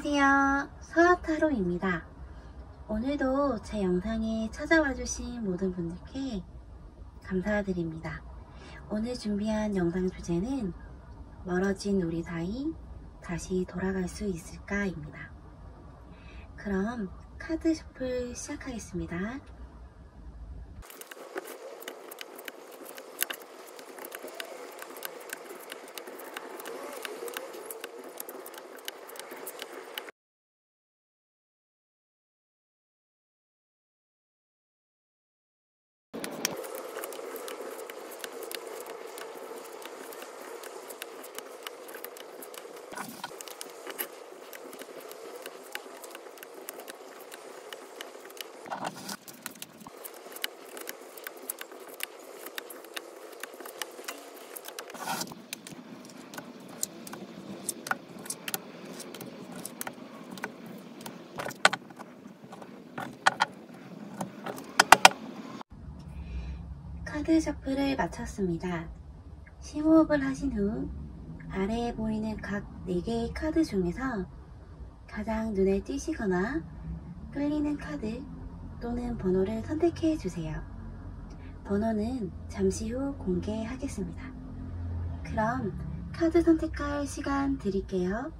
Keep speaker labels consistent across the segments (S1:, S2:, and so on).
S1: 안녕하세요. 서랍타로입니다. 오늘도 제 영상에 찾아와 주신 모든 분들께 감사드립니다. 오늘 준비한 영상 주제는 멀어진 우리 사이 다시 돌아갈 수 있을까 입니다. 그럼 카드 셔플 시작하겠습니다. 카드 셔플을 마쳤습니다. 심호흡을 하신 후 아래에 보이는 각 4개의 카드 중에서 가장 눈에 띄시거나 끌리는 카드 또는 번호를 선택해 주세요. 번호는 잠시 후 공개하겠습니다. 그럼 카드 선택할 시간 드릴게요.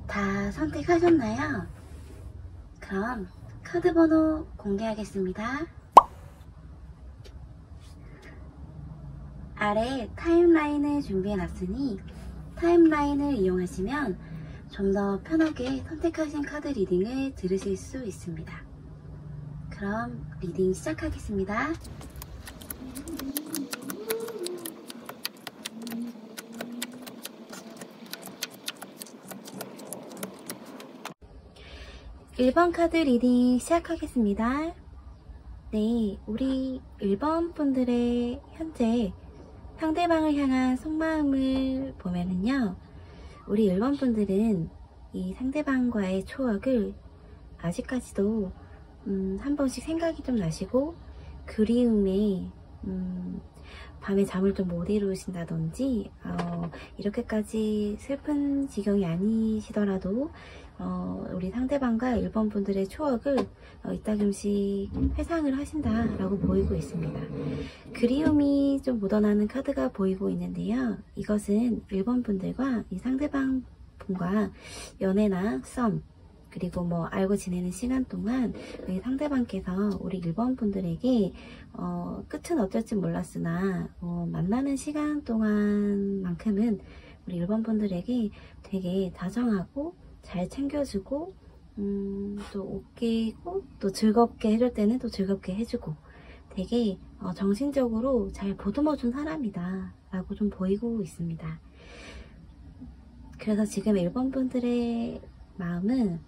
S1: 다 선택하셨나요? 그럼 카드 번호 공개하겠습니다. 아래 타임라인을 준비해 놨으니 타임라인을 이용하시면 좀 더 편하게 선택하신 카드 리딩을 들으실 수 있습니다. 그럼 리딩 시작하겠습니다. (1번) 카드 리딩 시작하겠습니다. 네, 우리 1번 분들의 현재 상대방을 향한 속마음을 보면은요, 우리 1번 분들은 이 상대방과의 추억을 아직까지도 한 번씩 생각이 좀 나시고 그리움에 밤에 잠을 좀 못 이루신다든지 이렇게까지 슬픈 지경이 아니시더라도 우리 상대방과 1번 분들의 추억을 이따금씩 회상을 하신다라고 보이고 있습니다. 그리움이 좀 묻어나는 카드가 보이고 있는데요. 이것은 1번 분들과 이 상대방 분과 연애나 썸 그리고 뭐 알고 지내는 시간 동안 우리 상대방께서 우리 1번 분들에게 끝은 어쩔지 몰랐으나 만나는 시간 동안만큼은 우리 1번 분들에게 되게 다정하고 잘 챙겨주고 또 웃기고 또 즐겁게 해줄 때는 또 즐겁게 해주고 되게 정신적으로 잘 보듬어준 사람이다 라고 좀 보이고 있습니다. 그래서 지금 1번 분들의 마음은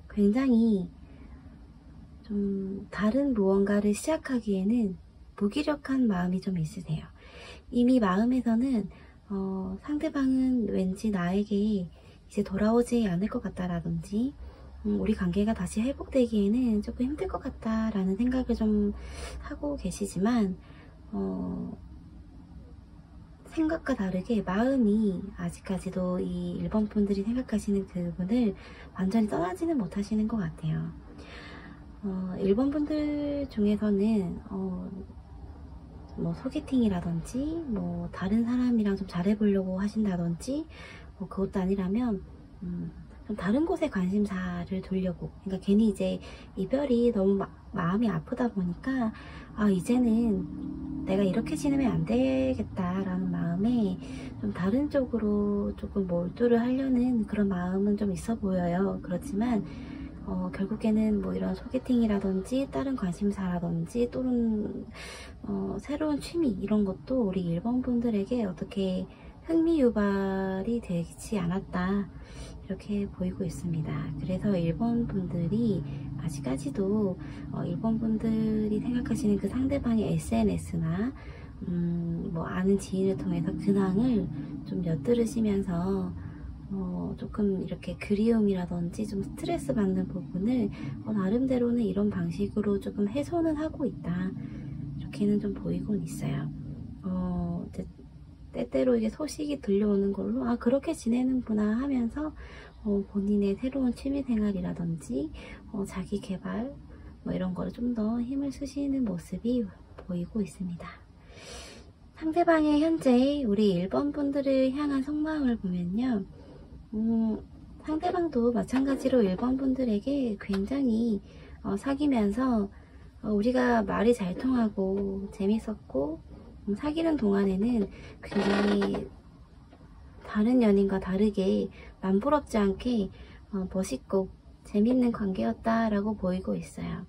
S1: 굉장히 좀 다른 무언가를 시작하기에는 무기력한 마음이 좀 있으세요. 이미 마음에서는 상대방은 왠지 나에게 이제 돌아오지 않을 것 같다라든지 우리 관계가 다시 회복되기에는 조금 힘들 것 같다라는 생각을 좀 하고 계시지만 생각과 다르게 마음이 아직까지도 이 1번 분들이 생각하시는 그분을 완전히 떠나지는 못하시는 것 같아요. 1번 분들 중에서는 뭐 소개팅이라든지 뭐 다른 사람이랑 좀 잘해보려고 하신다든지 뭐 그것도 아니라면 좀 다른 곳에 관심사를 두려고, 그러니까 괜히 이제 이별이 너무 마음이 아프다 보니까 이제는 내가 이렇게 지내면 안 되겠다라는 마음에 좀 다른 쪽으로 조금 몰두를 하려는 그런 마음은 좀 있어 보여요. 그렇지만 결국에는 뭐 이런 소개팅이라든지 다른 관심사라든지 또는 새로운 취미 이런 것도 우리 1번 분들에게 어떻게 흥미 유발이 되지 않았다 이렇게 보이고 있습니다. 그래서 1번 분들이 아직까지도 1번 분들이 생각하시는 그 상대방의 SNS나 뭐 아는 지인을 통해서 근황을 좀 엿들으시면서 조금 이렇게 그리움이라든지 좀 스트레스 받는 부분을 나름대로는 이런 방식으로 조금 해소는 하고 있다 그렇게는 좀 보이곤 있어요. 이제 때때로 이게 소식이 들려오는 걸로 아 그렇게 지내는구나 하면서 본인의 새로운 취미생활이라든지 자기 개발 뭐 이런 거를 좀 더 힘을 쓰시는 모습이 보이고 있습니다. 상대방의 현재 우리 1번 분들을 향한 속마음을 보면요, 상대방도 마찬가지로 1번 분들에게 굉장히 사귀면서 우리가 말이 잘 통하고 재밌었고 사귀는 동안에는 굉장히 다른 연인과 다르게 남부럽지 않게 멋있고 재밌는 관계였다라고 보이고 있어요.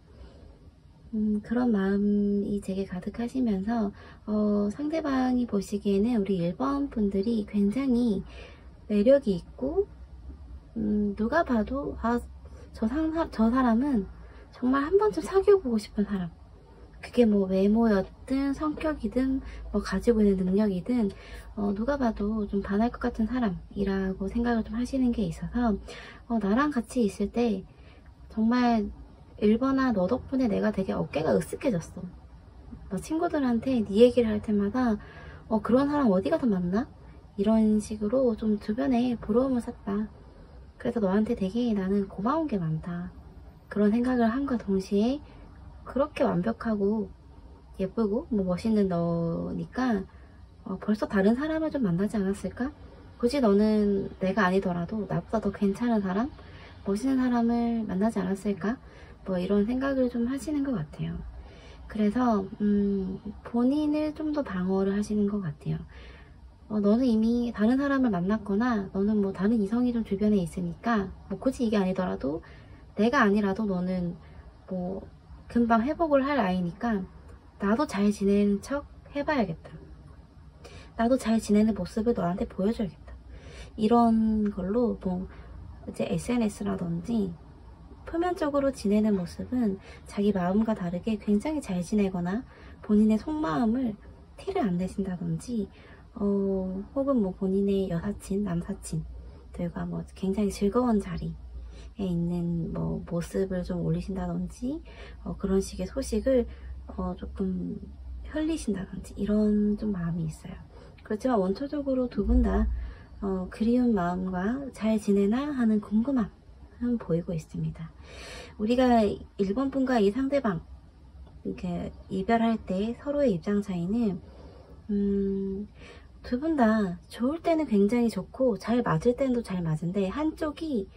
S1: 그런 마음이 제게 가득하시면서 상대방이 보시기에는 우리 1번 분들이 굉장히 매력이 있고 누가 봐도 아, 저 사람은 정말 한 번쯤 사귀어보고 싶은 사람, 그게 뭐 외모였든 성격이든 뭐 가지고 있는 능력이든 누가 봐도 좀 반할 것 같은 사람이라고 생각을 좀 하시는 게 있어서 나랑 같이 있을 때 정말 1번아 너 덕분에 내가 되게 어깨가 으쓱해졌어. 친구들한테 네 얘기를 할 때마다 그런 사람 어디 가서 만나? 이런 식으로 좀 주변에 부러움을 샀다. 그래서 너한테 되게 나는 고마운 게 많다. 그런 생각을 함과 동시에 그렇게 완벽하고 예쁘고 뭐 멋있는 너니까 벌써 다른 사람을 좀 만나지 않았을까? 굳이 너는 내가 아니더라도 나보다 더 괜찮은 사람? 멋있는 사람을 만나지 않았을까? 뭐 이런 생각을 좀 하시는 것 같아요. 그래서 본인을 좀 더 방어를 하시는 것 같아요. 너는 이미 다른 사람을 만났거나 너는 뭐 다른 이성이 좀 주변에 있으니까 뭐 굳이 이게 아니더라도 내가 아니라도 너는 뭐 금방 회복을 할 아이니까 나도 잘 지내는 척 해봐야겠다. 나도 잘 지내는 모습을 너한테 보여줘야겠다. 이런 걸로 뭐 이제 SNS라든지 표면적으로 지내는 모습은 자기 마음과 다르게 굉장히 잘 지내거나 본인의 속마음을 티를 안 내신다든지 혹은 뭐 본인의 여사친, 남사친들과 뭐 굉장히 즐거운 자리에 있는 뭐 모습을 좀 올리신다든지 그런 식의 소식을 조금 흘리신다든지 이런 좀 마음이 있어요. 그렇지만 원초적으로 두 분 다 그리운 마음과 잘 지내나 하는 궁금함 보이고 있습니다. 우리가 1번 분과 이 상대방 이렇게 이별할 때 서로의 입장 차이는 두 분 다 좋을 때는 굉장히 좋고 잘 맞을 때는 잘 맞은데 한쪽이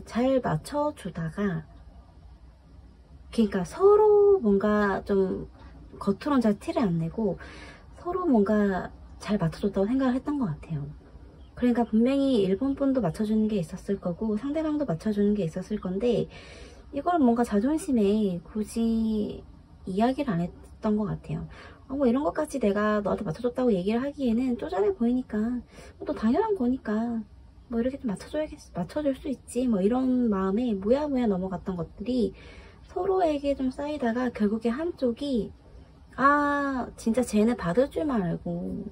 S1: 잘 맞춰주다가 그러니까 서로 뭔가 좀 겉으론 잘 티를 안 내고 서로 뭔가 잘 맞춰줬다고 생각을 했던 것 같아요. 그러니까 분명히 1번 분도 맞춰주는 게 있었을 거고 상대방도 맞춰주는 게 있었을 건데 이걸 뭔가 자존심에 굳이 이야기를 안 했던 것 같아요. 뭐 이런 것까지 내가 너한테 맞춰줬다고 얘기를 하기에는 쪼잔해 보이니까 또 당연한 거니까 뭐 이렇게 좀 맞춰줄 수 있지 뭐 이런 마음에 모야모야 넘어갔던 것들이 서로에게 좀 쌓이다가 결국에 한쪽이 아 진짜 쟤는 받을 줄만 알고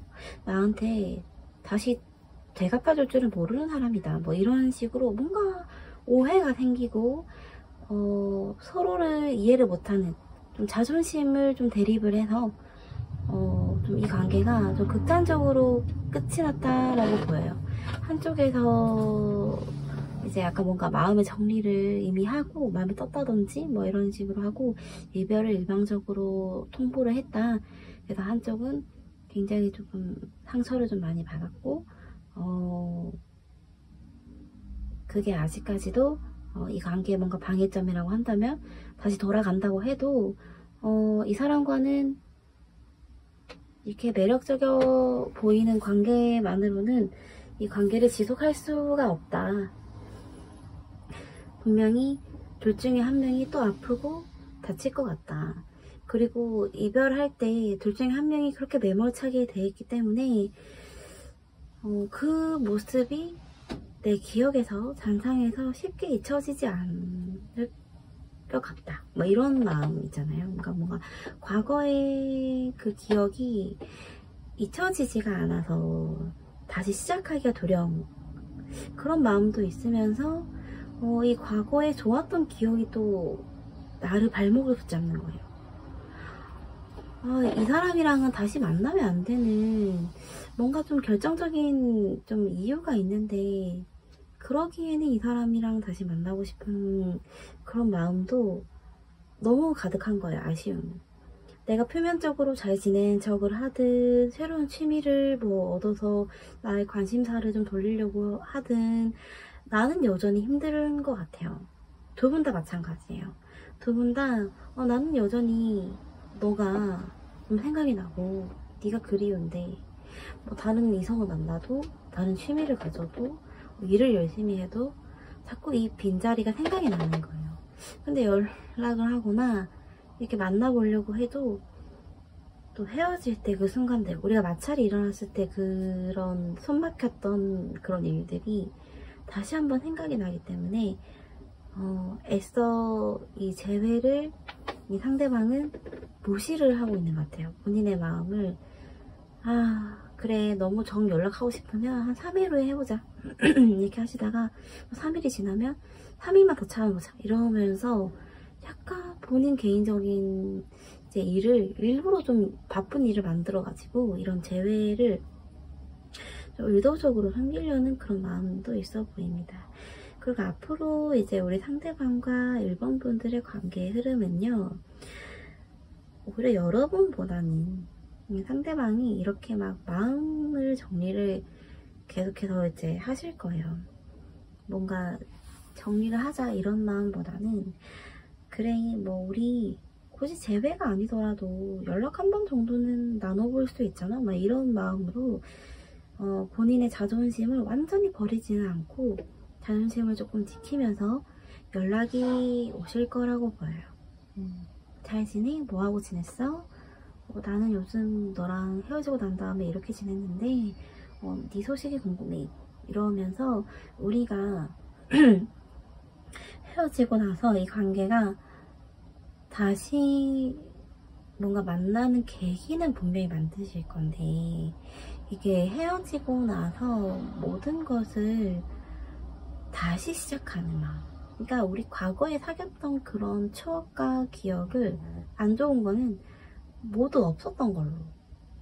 S1: 나한테 다시 대갚아줄 줄은 모르는 사람이다 뭐 이런 식으로 뭔가 오해가 생기고 서로를 이해를 못하는 좀 자존심을 좀 대립을 해서 좀 이 관계가 좀 극단적으로 끝이 났다라고 보여요. 한쪽에서 이제 약간 뭔가 마음의 정리를 이미 하고 마음이 떴다든지 뭐 이런 식으로 하고 이별을 일방적으로 통보를 했다. 그래서 한쪽은 굉장히 조금 상처를 좀 많이 받았고 그게 아직까지도 이 관계에 뭔가 방해점이라고 한다면 다시 돌아간다고 해도 이 사람과는 이렇게 매력적이어 보이는 관계만으로는 이 관계를 지속할 수가 없다. 분명히 둘 중에 한 명이 또 아프고 다칠 것 같다. 그리고 이별할 때 둘 중에 한 명이 그렇게 매몰차게 돼 있기 때문에 그 모습이 내 기억에서 잔상에서 쉽게 잊혀지지 않을 것 같다. 뭐 이런 마음이잖아요. 그러니까 뭔가 과거의 그 기억이 잊혀지지가 않아서 다시 시작하기가 두려운 그런 마음도 있으면서 이 과거에 좋았던 기억이 또 나를 발목을 붙잡는 거예요. 이 사람이랑은 다시 만나면 안 되는 뭔가 좀 결정적인 좀 이유가 있는데, 그러기에는 이 사람이랑 다시 만나고 싶은 그런 마음도 너무 가득한 거예요. 아쉬움. 내가 표면적으로 잘 지낸 척을 하든, 새로운 취미를 뭐 얻어서 나의 관심사를 좀 돌리려고 하든, 나는 여전히 힘든 것 같아요. 두 분 다 마찬가지예요. 두 분 다 나는 여전히 너가 좀 생각이 나고 네가 그리운데, 뭐 다른 이성을 만나도, 다른 취미를 가져도, 뭐 일을 열심히 해도 자꾸 이 빈자리가 생각이 나는 거예요. 근데 연락을 하거나 이렇게 만나보려고 해도 또 헤어질 때 그 순간들, 우리가 마찰이 일어났을 때 그런 손막혔던 그런 일들이 다시 한번 생각이 나기 때문에 애써 이 재회를, 이 상대방은 무시를 하고 있는 것 같아요. 본인의 마음을, 그래, 너무 정 연락하고 싶으면 한 3일 후에 해보자 이렇게 하시다가 3일이 지나면 3일만 더 참아보자 이러면서 약간 본인 개인적인 이제 일을 일부러 좀 바쁜 일을 만들어 가지고 이런 재회를 좀 의도적으로 숨기려는 그런 마음도 있어 보입니다. 그리고 앞으로 이제 우리 상대방과 1번 분들의 관계의 흐름은요, 오히려 여러분보다는 상대방이 이렇게 막 마음을 정리를 계속해서 이제 하실 거예요. 뭔가 정리를 하자 이런 마음보다는, 그래 뭐 우리 굳이 재회가 아니더라도 연락 한 번 정도는 나눠볼 수 있잖아, 막 이런 마음으로 본인의 자존심을 완전히 버리지는 않고 자존심을 조금 지키면서 연락이 오실 거라고 보여요. 잘 지내? 뭐하고 지냈어? 나는 요즘 너랑 헤어지고 난 다음에 이렇게 지냈는데 네 소식이 궁금해 이러면서, 우리가 헤어지고 나서 이 관계가 다시 뭔가 만나는 계기는 분명히 만드실 건데, 이게 헤어지고 나서 모든 것을 다시 시작하는 마음. 그러니까 우리 과거에 사귀었던 그런 추억과 기억을, 안 좋은 거는 모두 없었던 걸로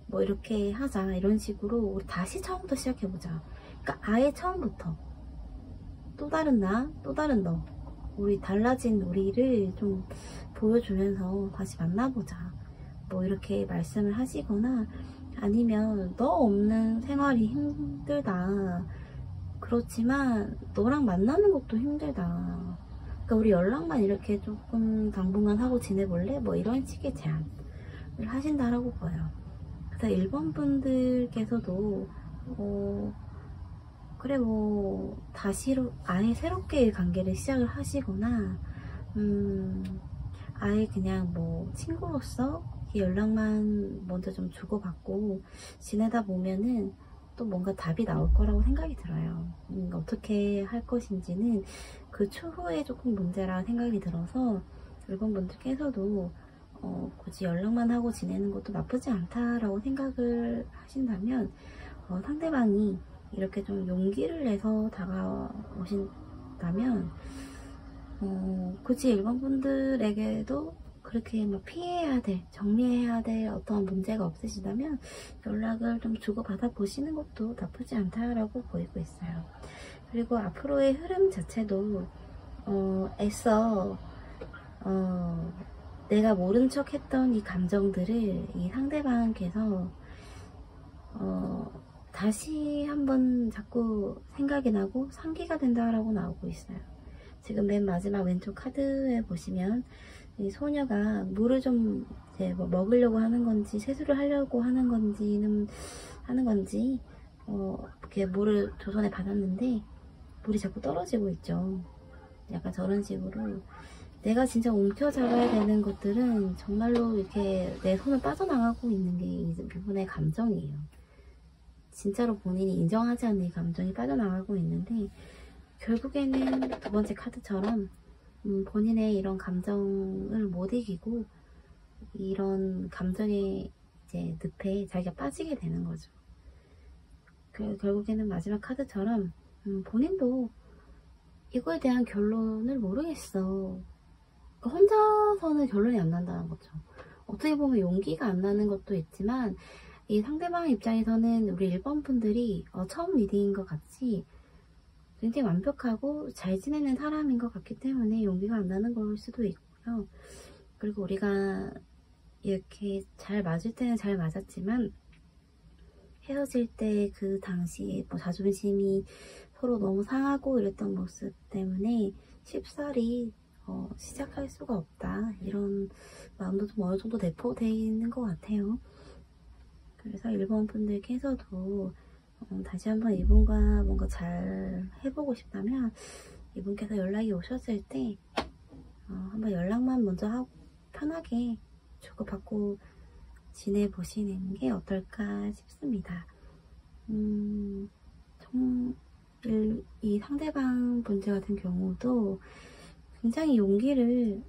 S1: 뭐 이렇게 하자 이런 식으로 우리 다시 처음부터 시작해보자. 그러니까 아예 처음부터 또 다른 나, 또 다른 너, 우리 달라진 우리를 좀 보여주면서 다시 만나보자 뭐 이렇게 말씀을 하시거나, 아니면 너 없는 생활이 힘들다, 그렇지만 너랑 만나는 것도 힘들다, 그러니까 우리 연락만 이렇게 조금 당분간 하고 지내볼래? 뭐 이런 식의 제안을 하신다라고 보여요. 그래서 1번 분들께서도 그래 뭐 다시 아예 새롭게 관계를 시작을 하시거나, 아예 그냥 뭐 친구로서 연락만 먼저 좀 주고받고 지내다 보면은 또 뭔가 답이 나올 거라고 생각이 들어요. 어떻게 할 것인지는 그 추후에 조금 문제라 생각이 들어서, 1번 분들께서도 굳이 연락만 하고 지내는 것도 나쁘지 않다라고 생각을 하신다면, 상대방이 이렇게 좀 용기를 내서 다가오신다면, 굳이 1번 분들에게도 그렇게 막 피해야 될, 정리해야 될 어떤 문제가 없으시다면 연락을 좀 주고받아 보시는 것도 나쁘지 않다라고 보이고 있어요. 그리고 앞으로의 흐름 자체도 애써 내가 모른 척 했던 이 감정들을 이 상대방께서 다시 한번 자꾸 생각이 나고 상기가 된다라고 나오고 있어요. 지금 맨 마지막 왼쪽 카드에 보시면 이 소녀가 물을 좀 이제 뭐 먹으려고 하는 건지 세수를 하려고 하는 건지는 이렇게 물을 조선에 받았는데 물이 자꾸 떨어지고 있죠. 약간 저런 식으로 내가 진짜 움켜잡아야 되는 것들은 정말로 이렇게 내 손을 빠져나가고 있는 게 이분의 감정이에요. 진짜로 본인이 인정하지 않는 이 감정이 빠져나가고 있는데, 결국에는 두 번째 카드처럼 본인의 이런 감정을 못 이기고 이런 감정의 이제 늪에 자기가 빠지게 되는 거죠. 결국에는 마지막 카드처럼 본인도 이거에 대한 결론을 모르겠어. 그러니까 혼자서는 결론이 안 난다는 거죠. 어떻게 보면 용기가 안 나는 것도 있지만 이 상대방 입장에서는 우리 1번 분들이 처음 리딩인 것 같이 굉장히 완벽하고 잘 지내는 사람인 것 같기 때문에 용기가 안 나는 걸 수도 있고요. 그리고 우리가 이렇게 잘 맞을 때는 잘 맞았지만 헤어질 때 그 당시에 뭐 자존심이 서로 너무 상하고 이랬던 모습 때문에 쉽사리 시작할 수가 없다, 이런 마음도 좀 어느 정도 내포되어 있는 것 같아요. 그래서 1번 분들께서도 다시 한번 이분과 뭔가 잘 해보고 싶다면 이분께서 연락이 오셨을 때 한번 연락만 먼저 하고 편하게 주고받고 지내보시는 게 어떨까 싶습니다. 이 상대방 분들 같은 경우도 굉장히 용기를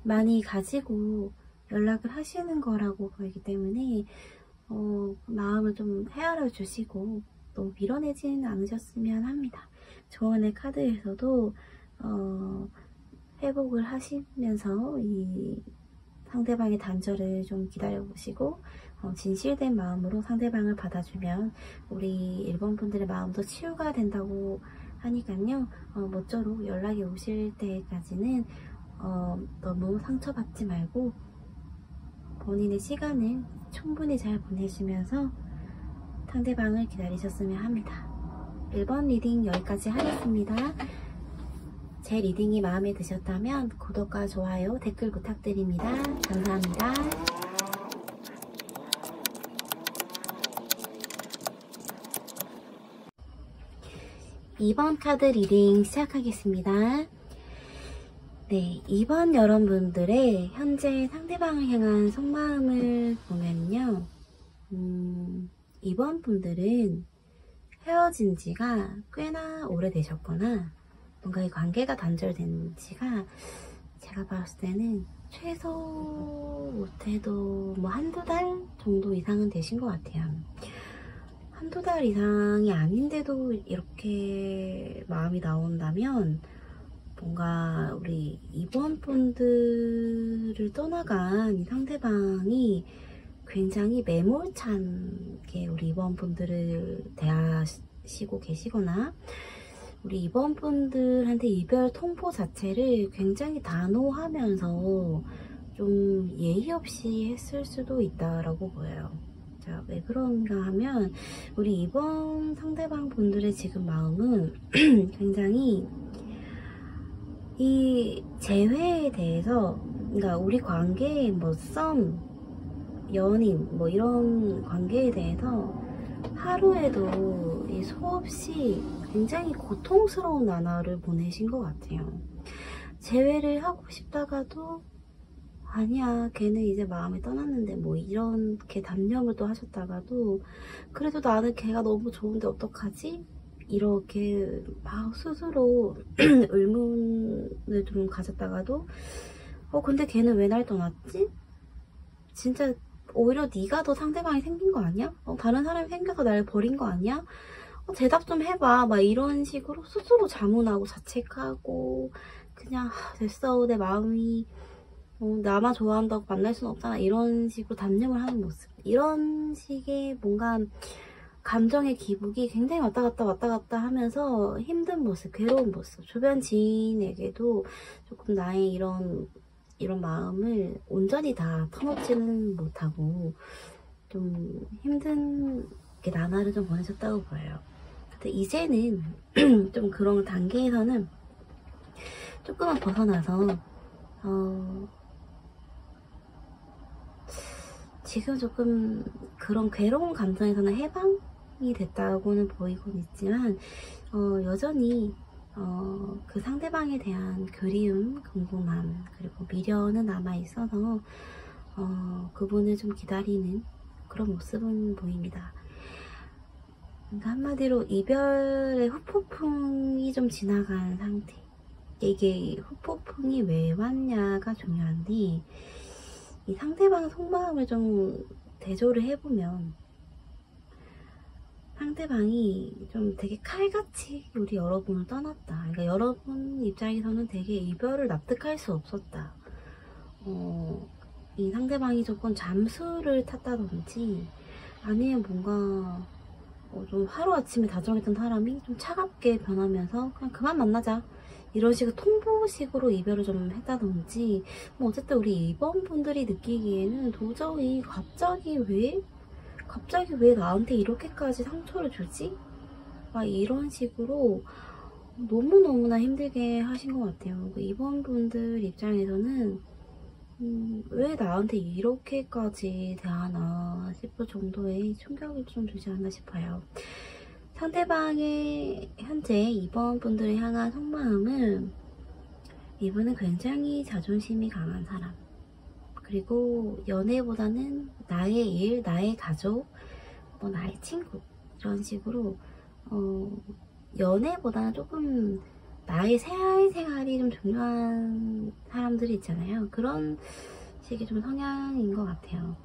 S1: 많이 가지고 연락을 하시는 거라고 보이기 때문에 마음을 좀 헤아려 주시고 너무 밀어내지는 않으셨으면 합니다. 조언의 카드에서도 회복을 하시면서 이 상대방의 단절을 좀 기다려보시고 진실된 마음으로 상대방을 받아주면 우리 1번 분들의 마음도 치유가 된다고 하니까요. 모쪼록 연락이 오실 때까지는 너무 상처받지 말고 본인의 시간을 충분히 잘 보내시면서 상대방을 기다리셨으면 합니다. 1번 리딩 여기까지 하겠습니다. 제 리딩이 마음에 드셨다면 구독과 좋아요, 댓글 부탁드립니다. 감사합니다. 2번 카드 리딩 시작하겠습니다. 네, 2번 여러분들의 현재 상대방을 향한 속마음을 보면요. 2번 분들은 헤어진 지가 꽤나 오래되셨거나 뭔가 이 관계가 단절된 지가 제가 봤을 때는 최소 못해도 뭐 한두 달 정도 이상은 되신 것 같아요. 한두 달 이상이 아닌데도 이렇게 마음이 나온다면 뭔가 우리 2번 분들을 떠나간 이 상대방이 굉장히 매몰찬게 우리 2번 분들을 대하시고 계시거나 우리 2번 분들한테 이별 통보 자체를 굉장히 단호하면서 좀 예의 없이 했을 수도 있다라고 보여요. 자, 왜 그런가 하면 우리 2번 상대방 분들의 지금 마음은 굉장히 이 재회에 대해서, 그러니까 우리 관계의 뭐 썸, 연인 뭐 이런 관계에 대해서 하루에도 이 수없이 굉장히 고통스러운 나날을 보내신 것 같아요. 재회를 하고 싶다가도 아니야, 걔는 이제 마음이 떠났는데 뭐 이렇게 단념을 또 하셨다가도 그래도 나는 걔가 너무 좋은데 어떡하지? 이렇게 막 스스로 의문을 좀 가졌다가도 근데 걔는 왜 날 떠났지? 진짜 오히려 네가 더 상대방이 생긴 거 아니야? 다른 사람이 생겨서 날 버린 거 아니야? 대답 좀 해봐. 막 이런 식으로 스스로 자문하고 자책하고 그냥 됐어, 내 마음이 나만 좋아한다고 만날 수는 없잖아, 이런 식으로 단념을 하는 모습, 이런 식의 뭔가 감정의 기복이 굉장히 왔다 갔다 하면서 힘든 모습, 괴로운 모습, 주변 지인에게도 조금 나의 이런 마음을 온전히 다 터놓지는 못하고 좀 힘든 나날을 좀 보내셨다고 보여요. 근데 이제는 좀 그런 단계에서는 조금만 벗어나서 지금 조금 그런 괴로운 감정에서는 해방이 됐다고는 보이곤 있지만 여전히 그 상대방에 대한 그리움, 궁금함, 그리고 미련은 남아있어서 그분을 좀 기다리는 그런 모습은 보입니다. 그러니까 한마디로 이별의 후폭풍이 좀 지나간 상태. 이게 후폭풍이 왜 왔냐가 중요한데, 이 상대방 속마음을 좀 대조를 해보면 상대방이 좀 되게 칼같이 우리 여러분을 떠났다. 그러니까 여러분 입장에서는 되게 이별을 납득할 수 없었다. 이 상대방이 조금 잠수를 탔다든지 아니면 뭔가 좀 하루아침에 다정했던 사람이 좀 차갑게 변하면서 그냥 그만 만나자 이런 식으로 통보식으로 이별을 좀 했다든지 뭐 어쨌든 우리 2번 분들이 느끼기에는 도저히 갑자기 왜 나한테 이렇게까지 상처를 주지? 막 이런 식으로 너무너무나 힘들게 하신 것 같아요. 2번 분들 입장에서는 왜 나한테 이렇게까지 대하나 싶을 정도의 충격이 좀 주지 않나 싶어요. 상대방의 현재 2번 분들을 향한 속마음은 이분은 굉장히 자존심이 강한 사람, 그리고 연애보다는 나의 일, 나의 가족, 뭐 나의 친구 이런 식으로 연애보다는 조금 나의 사회생활이 좀 중요한 사람들이 있잖아요. 그런 식의 좀 성향인 것 같아요.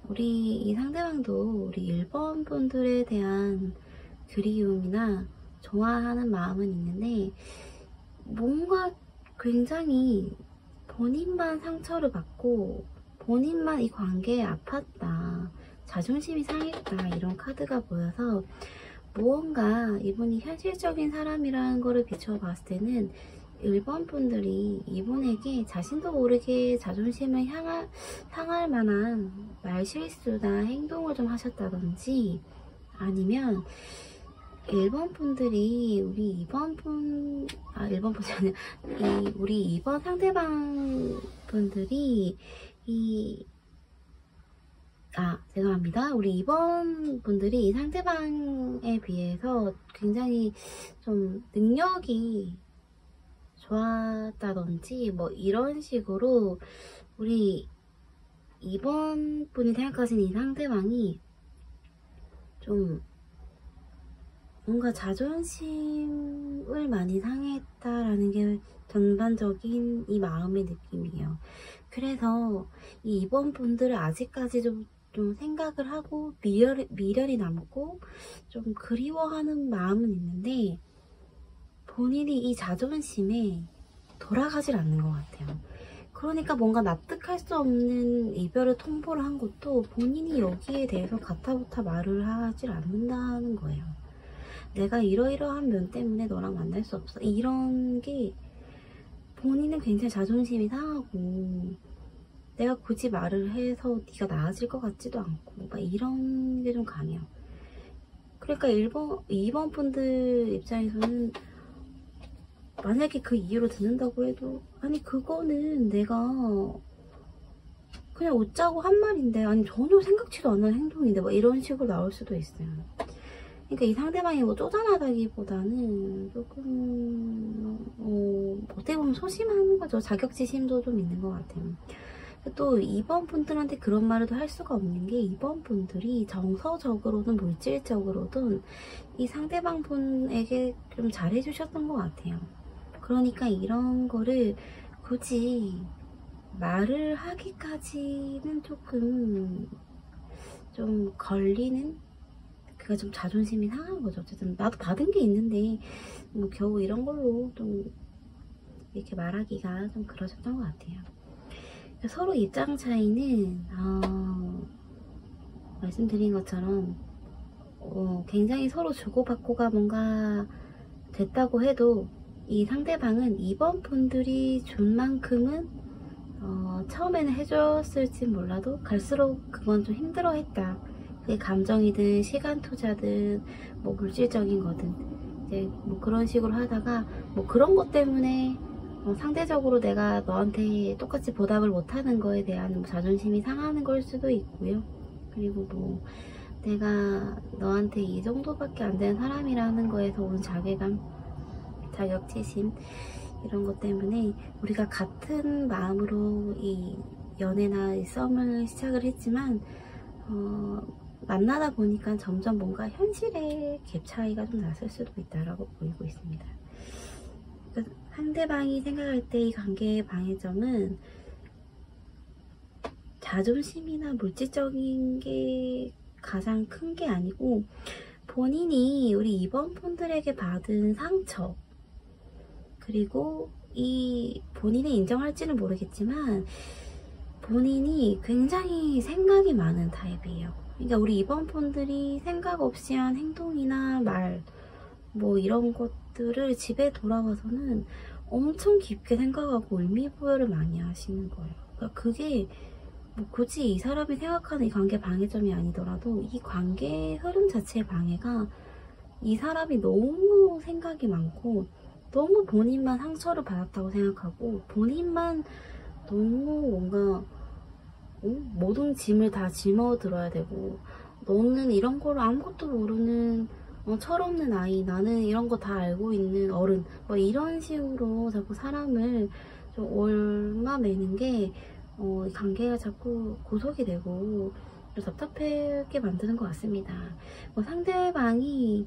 S1: 우리 이 상대방도 우리 1번 분들에 대한 그리움이나 좋아하는 마음은 있는데 뭔가 굉장히 본인만 상처를 받고 본인만 이 관계에 아팠다, 자존심이 상했다 이런 카드가 보여서 무언가 이분이 현실적인 사람이라는 거를 비추어 봤을 때는 1번 분들이 이분에게 자신도 모르게 자존심을 상할 만한 말실수나 행동을 좀 하셨다든지 아니면 1번 분들이 우리 2번 분이 아니라 우리 2번 상대방 분들이 죄송합니다. 우리 2번 분들이 이 상대방에 비해서 굉장히 좀 능력이 좋았다든지 뭐 이런 식으로 우리 2번 분이 생각하시는 이 상대방이 좀 뭔가 자존심을 많이 상했다라는 게 전반적인 이 마음의 느낌이에요. 그래서 이 2번 분들을 아직까지 좀 생각을 하고 미련이 남고 좀 그리워하는 마음은 있는데 본인이 이 자존심에 돌아가질 않는 것 같아요. 그러니까 뭔가 납득할 수 없는 이별을 통보를 한 것도 본인이 여기에 대해서 가타부타 말을 하질 않는다는 거예요. 내가 이러이러한 면 때문에 너랑 만날 수 없어, 이런 게 본인은 굉장히 자존심이 상하고 내가 굳이 말을 해서 네가 나아질 것 같지도 않고 막 이런 게 좀 강해요. 그러니까 2번 분들 입장에서는 만약에 그 이유로 듣는다고 해도 아니 그거는 내가 그냥 웃자고 한 말인데 아니 전혀 생각지도 않는 행동인데 뭐 이런 식으로 나올 수도 있어요. 그러니까 이 상대방이 뭐 쪼잔하다기보다는 조금 어떻게 보면 소심한 거죠. 자격지심도 좀 있는 것 같아요. 또 2번 분들한테 그런 말을 할 수가 없는 게 2번 분들이 정서적으로든 물질적으로든 이 상대방 분에게 좀 잘해주셨던 것 같아요. 그러니까 이런 거를 굳이 말을 하기까지는 조금 좀 걸리는, 그가 좀 자존심이 상한 거죠. 어쨌든 나도 받은 게 있는데 뭐 겨우 이런 걸로 좀 이렇게 말하기가 좀 그러셨던 것 같아요. 서로 입장 차이는 말씀드린 것처럼 굉장히 서로 주고받고가 뭔가 됐다고 해도 이 상대방은 2번 분들이 준 만큼은 처음에는 해줬을지 몰라도 갈수록 그건 좀 힘들어했다. 그게 감정이든 시간 투자든 뭐 물질적인 거든 이제 뭐 그런 식으로 하다가 뭐 그런 것 때문에 상대적으로 내가 너한테 똑같이 보답을 못하는 거에 대한 뭐 자존심이 상하는 걸 수도 있고요. 그리고 뭐 내가 너한테 이 정도밖에 안 되는 사람이라는 거에서 온 자괴감, 자격지심 이런 것 때문에 우리가 같은 마음으로 이 연애나 이 썸을 시작을 했지만 만나다 보니까 점점 뭔가 현실의 갭 차이가 좀 났을 수도 있다라고 보이고 있습니다. 그러니까 상대방이 생각할 때 이 관계의 방해점은 자존심이나 물질적인 게 가장 큰 게 아니고 본인이 우리 2번 분들에게 받은 상처, 그리고 이 본인이 인정할지는 모르겠지만 본인이 굉장히 생각이 많은 타입이에요. 그러니까 우리 이번 분들이 생각 없이 한 행동이나 말, 뭐 이런 것들을 집에 돌아와서는 엄청 깊게 생각하고 의미부여를 많이 하시는 거예요. 그러니까 그게 뭐 굳이 이 사람이 생각하는 이 관계 방해점이 아니더라도 이 관계의 흐름 자체의 방해가 이 사람이 너무 생각이 많고 너무 본인만 상처를 받았다고 생각하고 본인만 너무 뭔가 모든 짐을 다 짊어들어야 되고 너는 이런 거를 아무것도 모르는 철없는 아이, 나는 이런 거 다 알고 있는 어른, 뭐 이런 식으로 자꾸 사람을 좀 얽매이는 게 이 관계가 자꾸 고속이 되고 답답하게 만드는 것 같습니다. 뭐 상대방이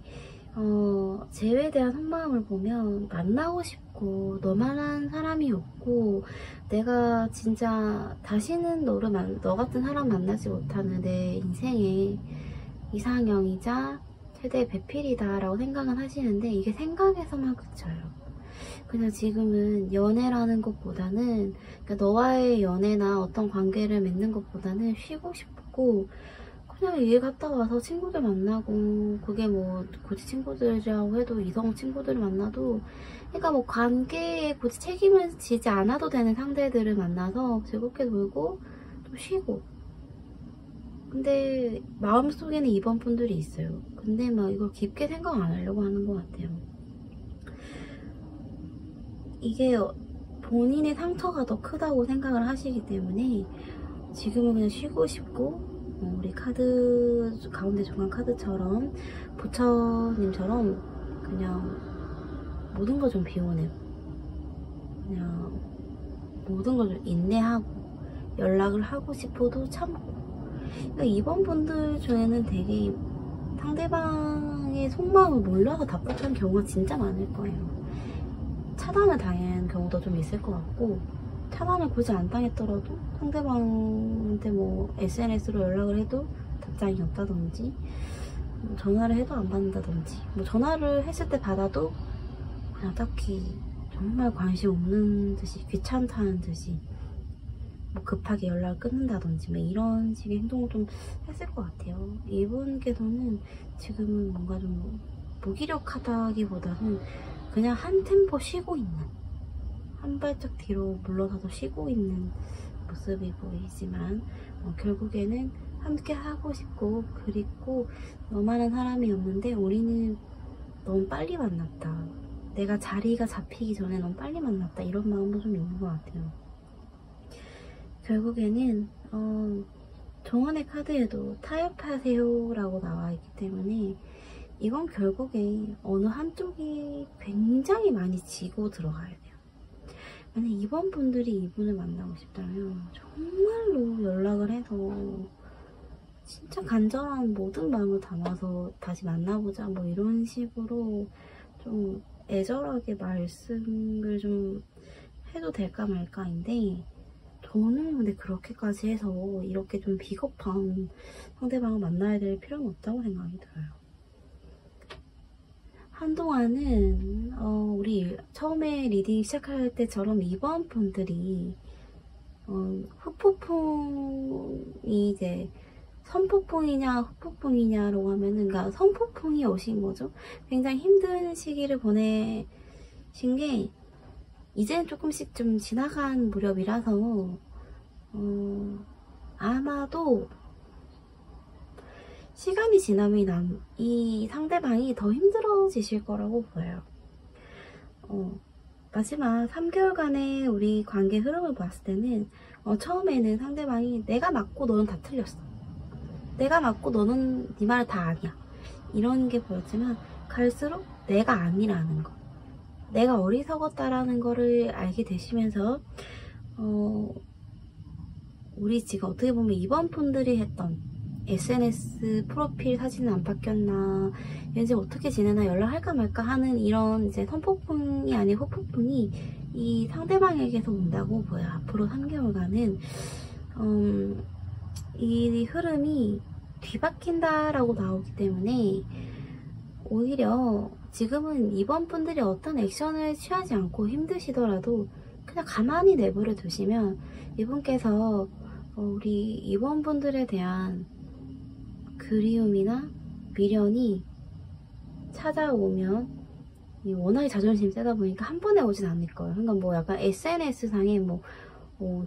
S1: 쟤에 대한 속마음을 보면 만나고 싶고 너만한 사람이 없고 내가 진짜 다시는 너 같은 사람 만나지 못하는 내 인생의 이상형이자 최대의 배필이다 라고 생각은 하시는데 이게 생각에서만 그쳐요. 그냥 지금은 연애라는 것보다는 그러니까 너와의 연애나 어떤 관계를 맺는 것보다는 쉬고 싶고 그냥 일 갔다 와서 친구들 만나고 그게 뭐 굳이 친구들이라고 해도 이성 친구들을 만나도 그러니까 뭐 관계에 굳이 책임을 지지 않아도 되는 상대들을 만나서 즐겁게 놀고 좀 쉬고 근데 마음속에는 이번 분들이 있어요. 근데 막 이걸 깊게 생각 안 하려고 하는 것 같아요. 이게 본인의 상처가 더 크다고 생각을 하시기 때문에 지금은 그냥 쉬고 싶고 우리 카드 가운데 중간 카드처럼 부처님처럼 그냥 모든 걸 좀 비워내고 그냥 모든 걸 좀 인내하고 연락을 하고 싶어도 참고 그러니까 이번 분들 중에는 되게 상대방의 속마음을 몰라서 답답한 경우가 진짜 많을 거예요. 차단을 당한 경우도 좀 있을 것 같고 차단을 굳이 안 당했더라도 상대방한테 뭐 SNS로 연락을 해도 답장이 없다든지 뭐 전화를 해도 안 받는다든지 뭐 전화를 했을 때 받아도 그냥 딱히 정말 관심 없는 듯이 귀찮다는 듯이 뭐 급하게 연락을 끊는다든지 뭐 이런 식의 행동을 좀 했을 것 같아요. 이분께서는 지금은 뭔가 좀 무기력하다기보다는 그냥 한 템포 쉬고 있는 한 발짝 뒤로 물러서서 쉬고 있는 모습이 보이지만 결국에는 함께 하고 싶고 그리고 너만한 사람이 없는데 우리는 너무 빨리 만났다 내가 자리가 잡히기 전에 너무 빨리 만났다 이런 마음도 좀 있는 것 같아요. 결국에는 정원의 카드에도 타협하세요 라고 나와 있기 때문에 이건 결국에 어느 한쪽이 굉장히 많이 지고 들어가야 돼요. 만약 이번 분들이 이분을 만나고 싶다면 정말로 연락을 해서 진짜 간절한 모든 마음을 담아서 다시 만나보자 뭐 이런 식으로 좀 애절하게 말씀을 좀 해도 될까 말까인데 저는 근데 그렇게까지 해서 이렇게 좀 비겁한 상대방을 만나야 될 필요는 없다고 생각이 들어요. 한동안은 우리 처음에 리딩 시작할 때처럼 이번 분들이 후폭풍이 이제 선폭풍이냐 후폭풍이냐라고 하면은 그러니까 선폭풍이 오신 거죠. 굉장히 힘든 시기를 보내신 게 이제는 조금씩 좀 지나간 무렵이라서 아마도 시간이 지나면 이 상대방이 더 힘들어지실 거라고 보여요. 마지막 3개월간의 우리 관계 흐름을 봤을 때는 처음에는 상대방이 내가 맞고 너는 다 틀렸어. 내가 맞고 너는 네 말을 다 아니야. 이런 게 보였지만 갈수록 내가 아니라는 거. 내가 어리석었다라는 거를 알게 되시면서 우리 지금 어떻게 보면 이번 분들이 했던 SNS 프로필 사진은 안 바뀌었나 이제 어떻게 지내나 연락할까 말까 하는 이런 이제 선폭풍이 아닌 후폭풍이 이 상대방에게서 온다고 보여요. 앞으로 3개월간은 이 흐름이 뒤바뀐다라고 나오기 때문에 오히려 지금은 이번 분들이 어떤 액션을 취하지 않고 힘드시더라도 그냥 가만히 내버려 두시면 이분께서 우리 임원분들에 대한 그리움이나 미련이 찾아오면 워낙에 자존심이 세다 보니까 한 번에 오진 않을 거예요. 그러니까 뭐 약간 SNS상에 뭐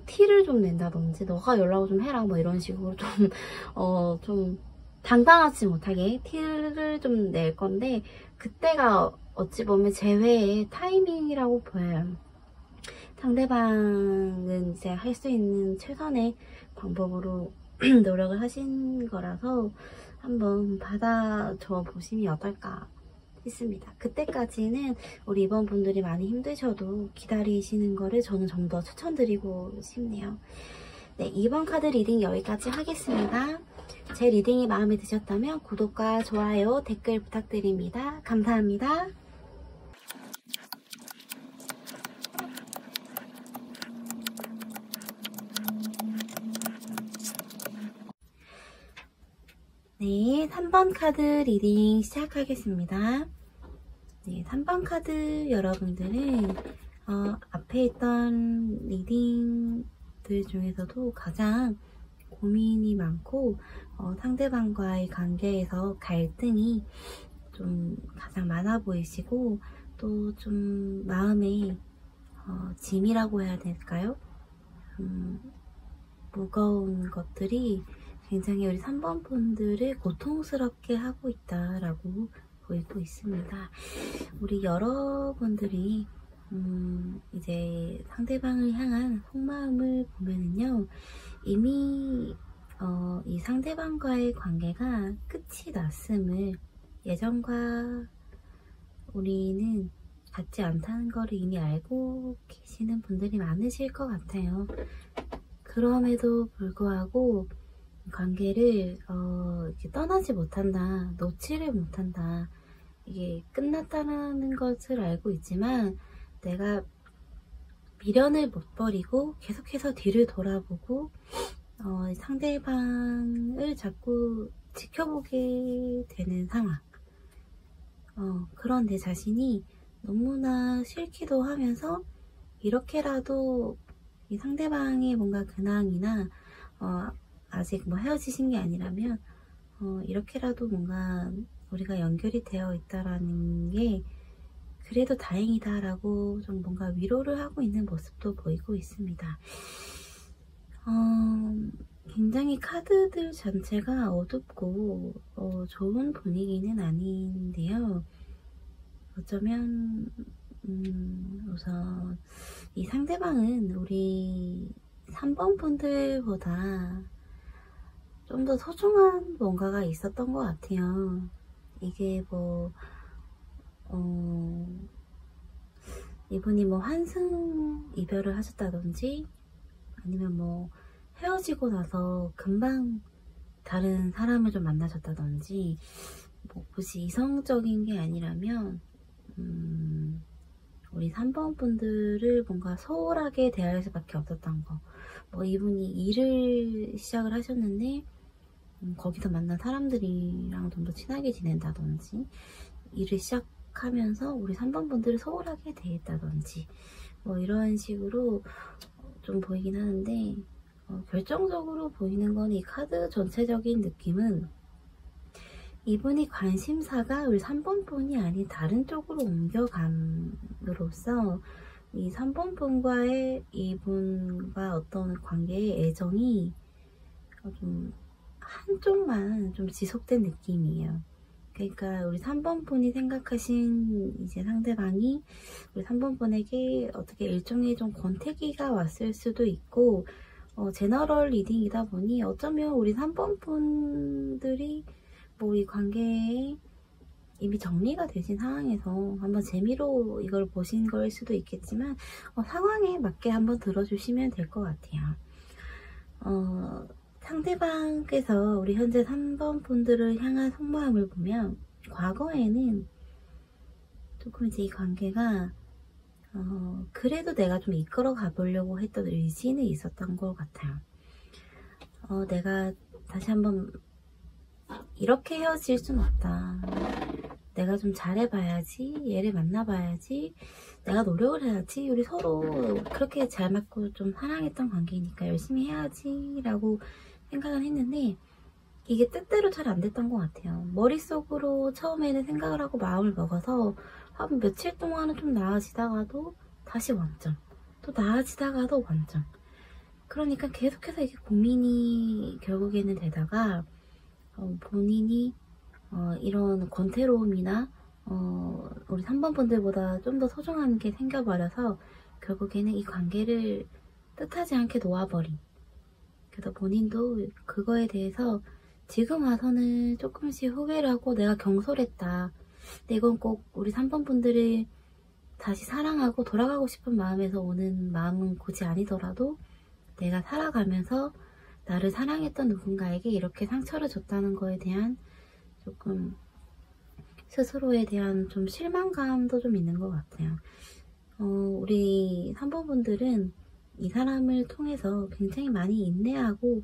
S1: 티를 좀 낸다든지 너가 연락을 좀 해라 뭐 이런 식으로 좀 당당하지 못하게 티를 좀 낼 건데, 그때가 어찌 보면 재회의 타이밍이라고 보여요. 상대방은 이제 할 수 있는 최선의 방법으로 노력을 하신 거라서 한번 받아줘 보시면 어떨까 했습니다. 그때까지는 우리 임원분들이 많이 힘드셔도 기다리시는 거를 저는 좀 더 추천드리고 싶네요. 네, 이번 카드 리딩 여기까지 하겠습니다. 제 리딩이 마음에 드셨다면 구독과 좋아요, 댓글 부탁드립니다. 감사합니다. 네, 3번 카드 리딩 시작하겠습니다. 네, 3번 카드 여러분들은 앞에 있던 리딩들 중에서도 가장 고민이 많고 상대방과의 관계에서 갈등이 좀 가장 많아 보이시고, 또 좀 마음에 짐이라고 해야 될까요? 무거운 것들이 굉장히 우리 3번 분들을 고통스럽게 하고 있다라고 보이고 있습니다. 우리 여러분들이 이제 상대방을 향한 속마음을 보면은요, 이미 이 상대방과의 관계가 끝이 났음을 예전과 우리는 같지 않다는 거를 이미 알고 계시는 분들이 많으실 것 같아요. 그럼에도 불구하고 관계를 이렇게 떠나지 못한다, 놓지를 못한다, 이게 끝났다는 것을 알고 있지만 내가 미련을 못 버리고 계속해서 뒤를 돌아보고 상대방을 자꾸 지켜보게 되는 상황, 그런 내 자신이 너무나 싫기도 하면서, 이렇게라도 이 상대방의 뭔가 근황이나 아직 뭐 헤어지신 게 아니라면 이렇게라도 뭔가 우리가 연결이 되어 있다라는 게 그래도 다행이다 라고 좀 뭔가 위로를 하고 있는 모습도 보이고 있습니다. 굉장히 카드들 전체가 어둡고 좋은 분위기는 아닌데요. 어쩌면 우선 이 상대방은 우리 3번 분들보다 좀 더 소중한 뭔가가 있었던 것 같아요. 이게 뭐 이분이 뭐 환승 이별을 하셨다든지, 아니면 뭐 헤어지고 나서 금방 다른 사람을 좀 만나셨다든지, 뭐 굳이 이성적인 게 아니라면 우리 3번 분들을 뭔가 소홀하게 대할 수밖에 없었던 거. 뭐 이분이 일을 시작을 하셨는데 거기서 만난 사람들이랑 좀 더 친하게 지낸다든지, 일을 시작하면서 우리 3번 분들을 소홀하게 대했다든지, 뭐 이런 식으로 좀 보이긴 하는데, 결정적으로 보이는 건 이 카드 전체적인 느낌은 이분이 관심사가 우리 3번 분이 아닌 다른 쪽으로 옮겨감으로써 이 3번 분과의 이분과 어떤 관계의 애정이 좀 한쪽만 좀 지속된 느낌이에요. 그러니까 우리 3번 분이 생각하신 이제 상대방이 우리 3번 분에게 어떻게 일종의 좀 권태기가 왔을 수도 있고, 제너럴 리딩이다 보니 어쩌면 우리 3번 분들이 뭐 이 관계에 이미 정리가 되신 상황에서 한번 재미로 이걸 보신 걸 수도 있겠지만, 상황에 맞게 한번 들어주시면 될 것 같아요. 상대방께서 우리 현재 3번 분들을 향한 속마음을 보면, 과거에는 조금 이제 이 관계가 그래도 내가 좀 이끌어 가보려고 했던 의지는 있었던 것 같아요. 내가 다시 한번 이렇게 헤어질 순 없다, 내가 좀 잘해봐야지, 얘를 만나봐야지, 내가 노력을 해야지, 우리 서로 그렇게 잘 맞고 좀 사랑했던 관계니까 열심히 해야지 라고 생각을 했는데 이게 뜻대로 잘 안 됐던 것 같아요. 머릿속으로 처음에는 생각을 하고 마음을 먹어서 한 며칠 동안은 좀 나아지다가도 다시 원점, 또 나아지다가도 원점. 그러니까 계속해서 이게 고민이 결국에는 되다가 본인이 이런 권태로움이나 우리 3번 분들보다 좀 더 소중한 게 생겨버려서 결국에는 이 관계를 뜻하지 않게 놓아버린. 그래서 본인도 그거에 대해서 지금 와서는 조금씩 후회를 하고 내가 경솔했다. 근데 이건 꼭 우리 3번 분들을 다시 사랑하고 돌아가고 싶은 마음에서 오는 마음은 굳이 아니더라도 내가 살아가면서 나를 사랑했던 누군가에게 이렇게 상처를 줬다는 거에 대한 조금 스스로에 대한 좀 실망감도 좀 있는 것 같아요. 우리 3번 분들은 이 사람을 통해서 굉장히 많이 인내하고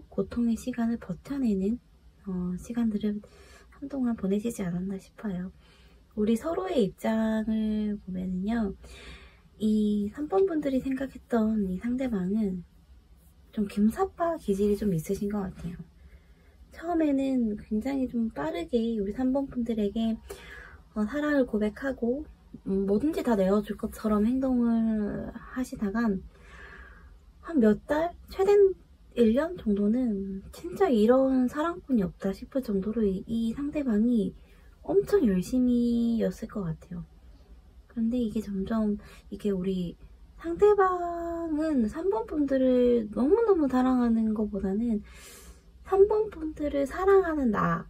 S1: 고통의 시간을 버텨내는 시간들을 한동안 보내시지 않았나 싶어요. 우리 서로의 입장을 보면은요, 이 3번 분들이 생각했던 이 상대방은 좀 김사빠 기질이 좀 있으신 것 같아요. 처음에는 굉장히 좀 빠르게 우리 3번 분들에게 사랑을 고백하고 뭐든지 다 내어줄 것처럼 행동을 하시다가 한 몇 달? 최대한 1년 정도는 진짜 이런 사랑꾼이 없다 싶을 정도로 이 상대방이 엄청 열심히였을 것 같아요. 그런데 이게 점점 이게 우리 상대방은 3번 분들을 너무너무 사랑하는 것보다는 3번 분들을 사랑하는 나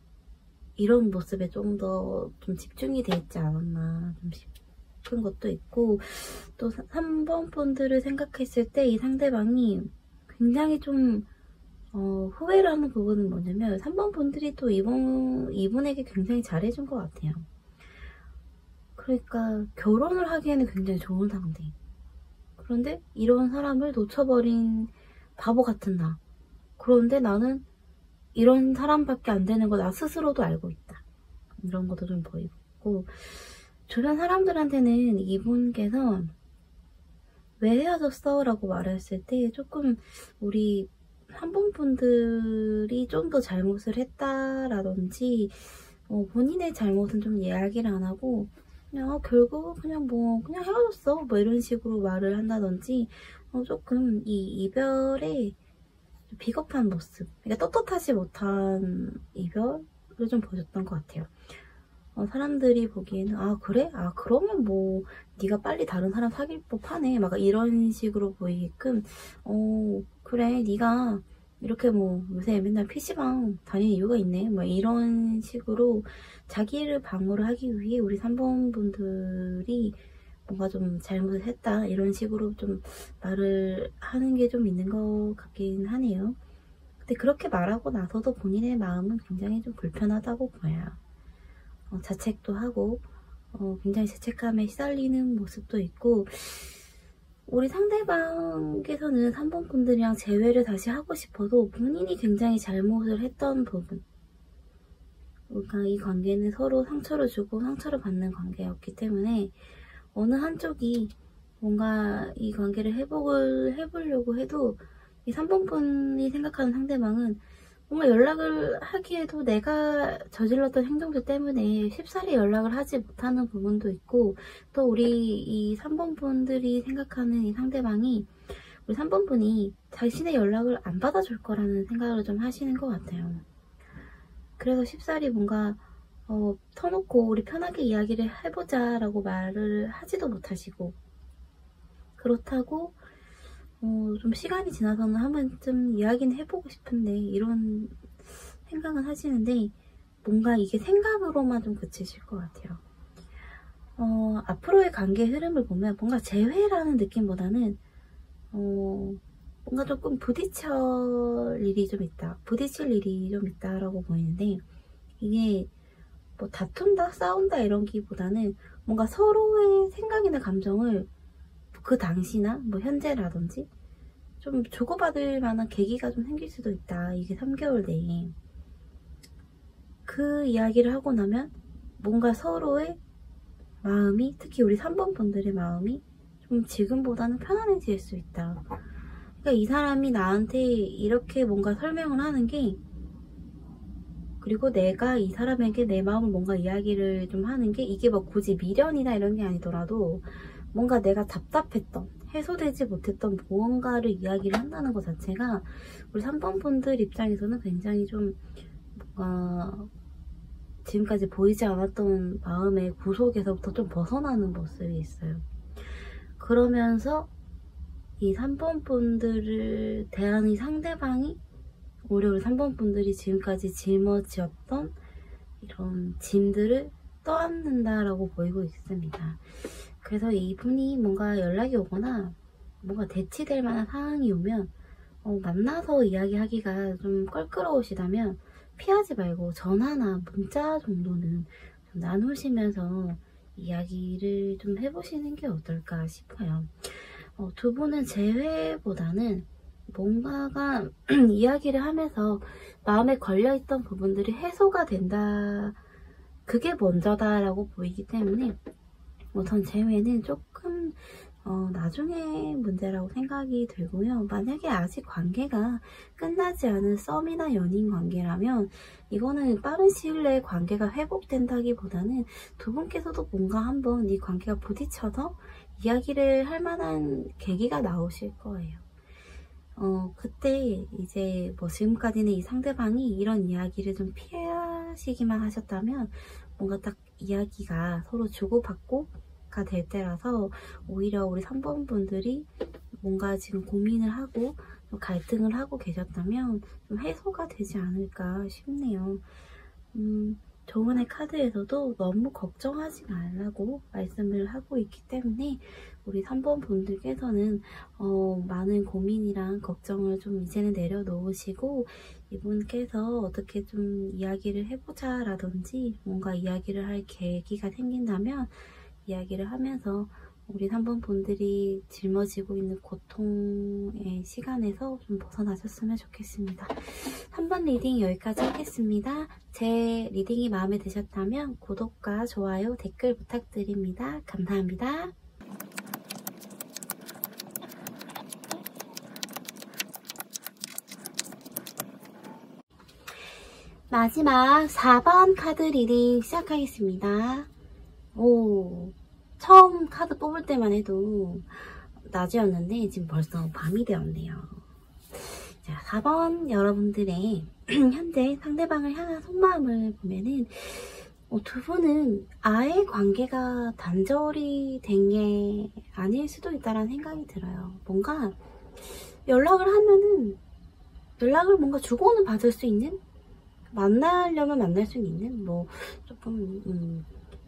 S1: 이런 모습에 좀 더 좀 집중이 돼 있지 않았나 좀 싶은 것도 있고, 또 3번 분들을 생각했을 때 이 상대방이 굉장히 좀 후회를 하는 부분은 뭐냐면 3번 분들이 또 이분에게 굉장히 잘해준 것 같아요. 그러니까 결혼을 하기에는 굉장히 좋은 상대. 그런데 이런 사람을 놓쳐버린 바보 같은 나. 그런데 나는 이런 사람밖에 안 되는 거 나 스스로도 알고 있다. 이런 것도 좀 보이고, 주변 사람들한테는 이분께서 왜 헤어졌어? 라고 말했을 때 조금 우리 3번 분들이 좀 더 잘못을 했다라든지 본인의 잘못은 좀 이야기를 안 하고 그냥 결국 그냥 헤어졌어 뭐 이런 식으로 말을 한다든지 조금 이 이별에 비겁한 모습, 그러니까 떳떳하지 못한 이별을 좀 보여줬던 것 같아요. 사람들이 보기에는 그래? 그러면 뭐 네가 빨리 다른 사람 사귈 법하네 막 이런 식으로 보이게끔 그래 네가 이렇게 뭐 요새 맨날 PC방 다니는 이유가 있네 뭐 이런 식으로 자기를 방어를 하기 위해 우리 3번 분들이 뭔가 좀 잘못을 했다 이런 식으로 좀 말을 하는 게 좀 있는 것 같긴 하네요. 근데 그렇게 말하고 나서도 본인의 마음은 굉장히 좀 불편하다고 보여요. 자책도 하고 굉장히 죄책감에 시달리는 모습도 있고, 우리 상대방께서는 3번 분들이랑 재회를 다시 하고 싶어도 본인이 굉장히 잘못을 했던 부분, 그러니까 이 관계는 서로 상처를 주고 상처를 받는 관계였기 때문에 어느 한쪽이 뭔가 이 관계를 회복을 해보려고 해도 이 3번 분이 생각하는 상대방은 뭔가 연락을 하기에도 내가 저질렀던 행동들 때문에 쉽사리 연락을 하지 못하는 부분도 있고, 또 우리 이 3번 분들이 생각하는 이 상대방이 우리 3번 분이 자신의 연락을 안 받아줄 거라는 생각을 좀 하시는 것 같아요. 그래서 쉽사리 뭔가 터놓고 우리 편하게 이야기를 해보자 라고 말을 하지도 못하시고, 그렇다고 좀 시간이 지나서는 한 번쯤 이야기는 해보고 싶은데 이런 생각은 하시는데 뭔가 이게 생각으로만 좀 그치실 것 같아요. 앞으로의 관계 흐름을 보면 뭔가 재회라는 느낌보다는 뭔가 조금 부딪힐 일이 좀 있다라고 보이는데, 이게 뭐 다툰다 싸운다 이런 기보다는 뭔가 서로의 생각이나 감정을 그 당시나 뭐 현재라든지 좀 주고받을 만한 계기가 좀 생길 수도 있다. 이게 3개월 내에. 그 이야기를 하고 나면 뭔가 서로의 마음이, 특히 우리 3번 분들의 마음이 좀 지금보다는 편안해질 수 있다. 그러니까 이 사람이 나한테 이렇게 뭔가 설명을 하는 게, 그리고 내가 이 사람에게 내 마음을 뭔가 이야기를 좀 하는 게, 이게 뭐 굳이 미련이나 이런 게 아니더라도 뭔가 내가 답답했던, 해소되지 못했던 무언가를 이야기를 한다는 것 자체가 우리 3번 분들 입장에서는 굉장히 좀 뭔가 지금까지 보이지 않았던 마음의 구속에서부터 좀 벗어나는 모습이 있어요. 그러면서 이 3번 분들을 대하는 상대방이 오히려 우리 3번 분들이 지금까지 짊어지었던 이런 짐들을 떠안는다라고 보이고 있습니다. 그래서 이분이 뭔가 연락이 오거나 뭔가 대치될 만한 상황이 오면 만나서 이야기하기가 좀 껄끄러우시다면 피하지 말고 전화나 문자 정도는 좀 나누시면서 이야기를 좀 해보시는 게 어떨까 싶어요. 두 분은 재회보다는 뭔가가 이야기를 하면서 마음에 걸려있던 부분들이 해소가 된다, 그게 먼저다라고 보이기 때문에 전 재회는 조금 나중에 문제라고 생각이 들고요. 만약에 아직 관계가 끝나지 않은 썸이나 연인 관계라면 이거는 빠른 시일 내에 관계가 회복된다기보다는 두 분께서도 뭔가 한번 이 관계가 부딪혀서 이야기를 할 만한 계기가 나오실 거예요. 그때 이제 뭐 지금까지는 이 상대방이 이런 이야기를 좀 피하시기만 하셨다면 뭔가 딱 이야기가 서로 주고받고가 될 때라서 오히려 우리 3번 분들이 뭔가 지금 고민을 하고 갈등을 하고 계셨다면 좀 해소가 되지 않을까 싶네요. 저번에 카드에서도 너무 걱정하지 말라고 말씀을 하고 있기 때문에 우리 3번 분들께서는 많은 고민이랑 걱정을 좀 이제는 내려놓으시고 이분께서 어떻게 좀 이야기를 해보자 라든지 뭔가 이야기를 할 계기가 생긴다면 이야기를 하면서 우리 3번 분들이 짊어지고 있는 고통의 시간에서 좀 벗어나셨으면 좋겠습니다. 3번 리딩 여기까지 하겠습니다. 제 리딩이 마음에 드셨다면 구독과 좋아요, 댓글 부탁드립니다. 감사합니다. 마지막 4번 카드 리딩 시작하겠습니다. 처음 카드 뽑을 때만 해도 낮이었는데 지금 벌써 밤이 되었네요. 자, 4번 여러분들의 현재 상대방을 향한 속마음을 보면은 두 분은 아예 관계가 단절이 된 게 아닐 수도 있다라는 생각이 들어요. 뭔가 연락을 하면은 연락을 뭔가 주고는 받을 수 있는, 만나려면 만날 수 있는, 뭐 조금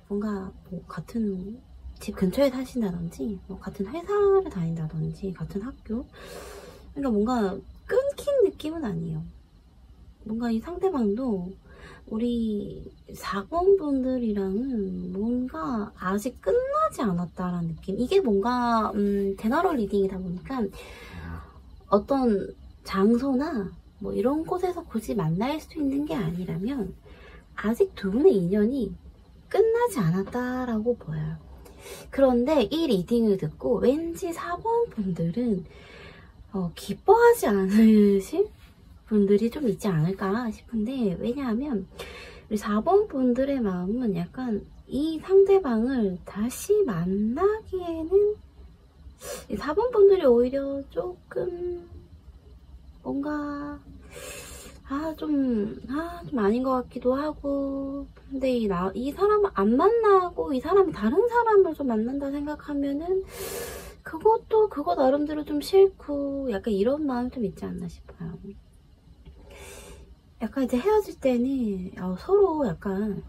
S1: 뭔가 뭐 같은 집 근처에 사신다든지 뭐 같은 회사를 다닌다든지 같은 학교, 그러니까 뭔가 끊긴 느낌은 아니에요. 뭔가 이 상대방도 우리 4번 분들이랑은 뭔가 아직 끝나지 않았다라는 느낌. 이게 뭔가 제너럴 리딩이다 보니까 어떤 장소나 뭐 이런 곳에서 굳이 만날 수 있는 게 아니라면 아직 두 분의 인연이 끝나지 않았다라고 보여요. 그런데 이 리딩을 듣고 왠지 4번 분들은 기뻐하지 않으실 분들이 좀 있지 않을까 싶은데, 왜냐하면 우리 4번 분들의 마음은 약간 이 상대방을 다시 만나기에는 4번 분들이 오히려 조금 뭔가 좀 아닌 것 같기도 하고, 근데 이 사람을 안 만나고 이 사람이 다른 사람을 좀 만난다 생각하면은 그것도 그거 나름대로 좀 싫고 약간 이런 마음이 좀 있지 않나 싶어요. 약간 이제 헤어질 때는 서로 약간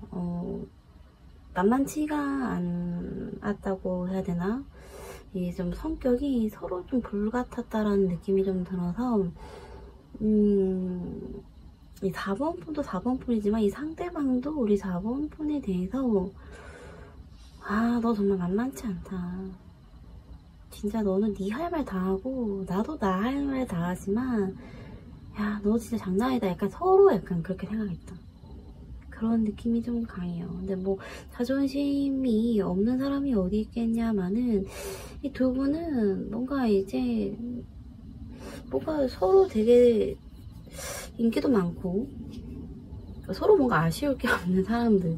S1: 만만치가 않았다고 해야 되나? 이게 좀 성격이 서로 좀 불같았다라는 느낌이 좀 들어서 이 4번 분도 4번 분이지만 이 상대방도 우리 4번 분에 대해서 너 정말 만만치 않다. 진짜 너는 네 할 말 다 하고 나도 나 할 말 다 하지만 야, 너 진짜 장난 아니다. 약간 서로 약간 그렇게 생각했다. 그런 느낌이 좀 강해요. 근데 뭐 자존심이 없는 사람이 어디 있겠냐마는 이 두 분은 뭔가 이제 뭔가 서로 되게 인기도 많고 서로 뭔가 아쉬울 게 없는 사람들.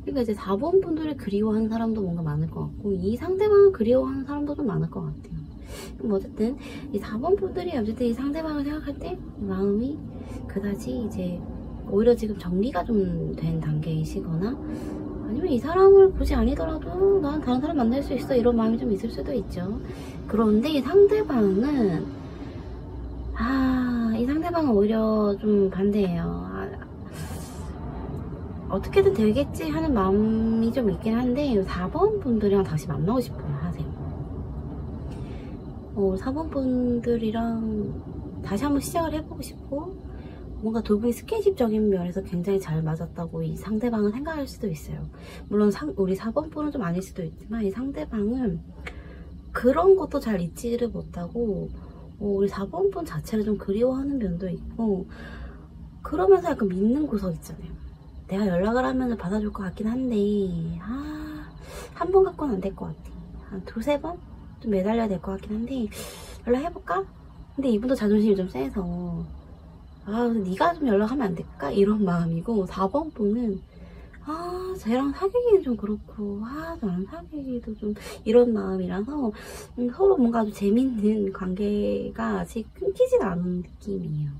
S1: 그러니까 이제 4번 분들을 그리워하는 사람도 뭔가 많을 것 같고 이 상대방을 그리워하는 사람도 좀 많을 것 같아요. 그럼 어쨌든 이 4번 분들이 어쨌든 이 상대방을 생각할 때 마음이 그다지 이제 오히려 지금 정리가 좀 된 단계이시거나 아니면 이 사람을 굳이 아니더라도 난 다른 사람 만날 수 있어 이런 마음이 좀 있을 수도 있죠. 그런데 이 상대방은 이 상대방은 오히려 좀 반대예요. 어떻게든 되겠지 하는 마음이 좀 있긴 한데 4번 분들이랑 다시 만나고 싶어요 하세요. 4번 분들이랑 다시 한번 시작을 해보고 싶고 뭔가 두 분이 스킨십적인 면에서 굉장히 잘 맞았다고 이 상대방은 생각할 수도 있어요. 물론 우리 4번 분은 좀 아닐 수도 있지만 이 상대방은 그런 것도 잘 잊지를 못하고 우리 4번 분 자체를 좀 그리워하는 면도 있고 그러면서 약간 믿는 구석 있잖아요. 내가 연락을 하면 받아줄 것 같긴 한데 한 번 갖고는 안 될 것 같아. 한 두세 번? 좀 매달려야 될 것 같긴 한데 연락해볼까? 근데 이분도 자존심이 좀 세서 네가 좀 연락하면 안 될까? 이런 마음이고 4번 분은 쟤랑 사귀기는 좀 그렇고 저랑 사귀기도 좀 이런 마음이라서 서로 뭔가 아주 재밌는 관계가 아직 끊기진 않은 느낌이에요.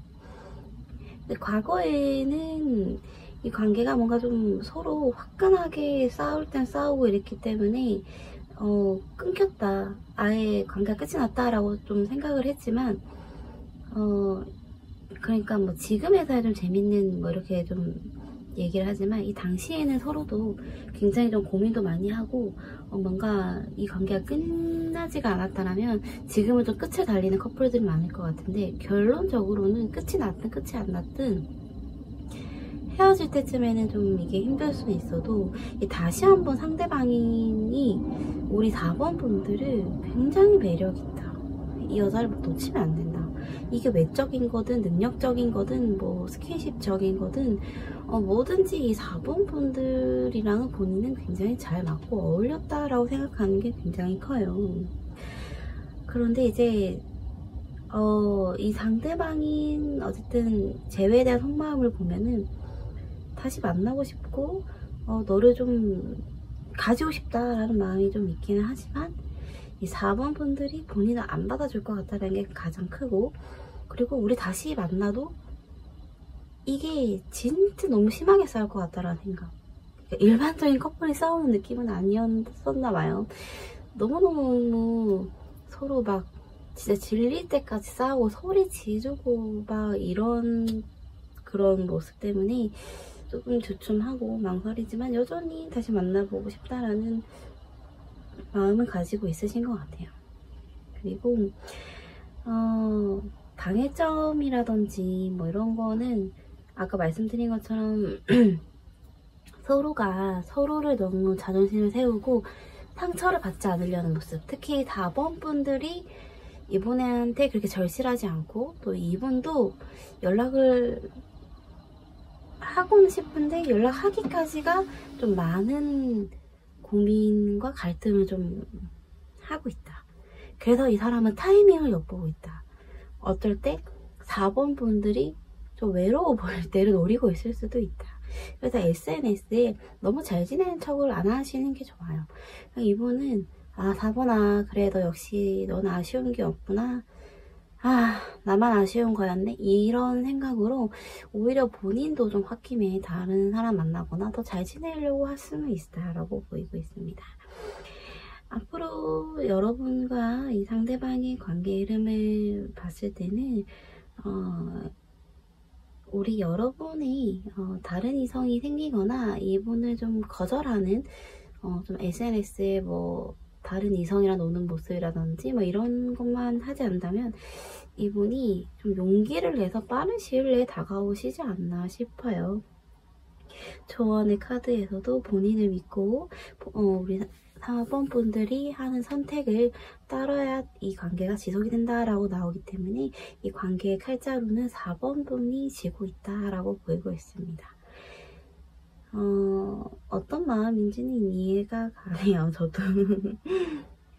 S1: 근데 과거에는 이 관계가 뭔가 좀 서로 화끈하게 싸울 땐 싸우고 이랬기 때문에 끊겼다, 아예 관계가 끝이 났다라고 좀 생각을 했지만 그러니까 뭐 지금에서야 좀 재밌는 뭐 이렇게 좀 얘기를 하지만 이 당시에는 서로도 굉장히 좀 고민도 많이 하고 뭔가 이 관계가 끝나지가 않았다라면 지금은 좀 끝을 달리는 커플들이 많을 것 같은데 결론적으로는 끝이 났든 끝이 안 났든 헤어질 때쯤에는 좀 이게 힘들 수는 있어도 다시 한번 상대방이 우리 4번 분들을 굉장히 매력있다, 이 여자를 놓치면 안 된다, 이게 외적인 거든 능력적인 거든 뭐 스킨십적인 거든 뭐든지 이 4번 분들이랑은 본인은 굉장히 잘 맞고 어울렸다라고 생각하는 게 굉장히 커요. 그런데 이제 이 상대방인 어쨌든 재회에 대한 속마음을 보면은 다시 만나고 싶고 너를 좀 가지고 싶다라는 마음이 좀 있기는 하지만 이 4번 분들이 본인을 안 받아줄 것 같다는 게 가장 크고, 그리고 우리 다시 만나도 이게 진짜 너무 심하게 싸울 것 같다라는 생각. 그러니까 일반적인 커플이 싸우는 느낌은 아니었었나 봐요. 너무너무 서로 막 진짜 질릴 때까지 싸우고 소리 지르고 막 이런 그런 모습 때문에 조금 주춤하고 망설이지만 여전히 다시 만나보고 싶다라는 마음을 가지고 있으신 것 같아요. 그리고 방해점이라든지 뭐 이런 거는 아까 말씀드린 것처럼 서로가 서로를 너무 자존심을 세우고 상처를 받지 않으려는 모습, 특히 4번 분들이 이분한테 그렇게 절실하지 않고 또 이분도 연락을 하고는 싶은데 연락하기까지가 좀 많은 고민과 갈등을 좀 하고 있다. 그래서 이 사람은 타이밍을 엿보고 있다. 어떨 때 4번 분들이 좀 외로워 보일 때를 노리고 있을 수도 있다. 그래서 SNS에 너무 잘 지내는 척을 안 하시는 게 좋아요. 이분은 4번아 그래 너 역시 넌 아쉬운 게 없구나, 나만 아쉬운 거였네, 이런 생각으로 오히려 본인도 좀 홧김에 다른 사람 만나거나 더 잘 지내려고 할 수는 있다라고 보이고 있습니다. 앞으로 여러분과 이 상대방의 관계 흐름을 봤을 때는 우리 여러분이 다른 이성이 생기거나 이분을 좀 거절하는 좀 SNS에 뭐 다른 이성이랑 노는 모습이라든지 뭐 이런 것만 하지 않는다면 이분이 좀 용기를 내서 빠른 시일 내에 다가오시지 않나 싶어요. 조언의 카드에서도 본인을 믿고 우리 4번 분들이 하는 선택을 따라야 이 관계가 지속이 된다라고 나오기 때문에 이 관계의 칼자루는 4번 분이 지고 있다라고 보이고 있습니다. 어떤 마음인지는 이해가 가네요, 저도.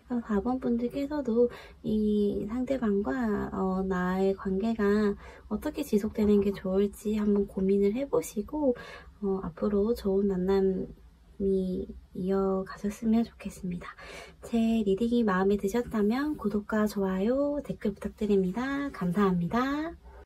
S1: 그래서 4번 분들께서도 이 상대방과 나의 관계가 어떻게 지속되는 게 좋을지 한번 고민을 해보시고 앞으로 좋은 만남이 이어가셨으면 좋겠습니다. 제 리딩이 마음에 드셨다면 구독과 좋아요, 댓글 부탁드립니다. 감사합니다.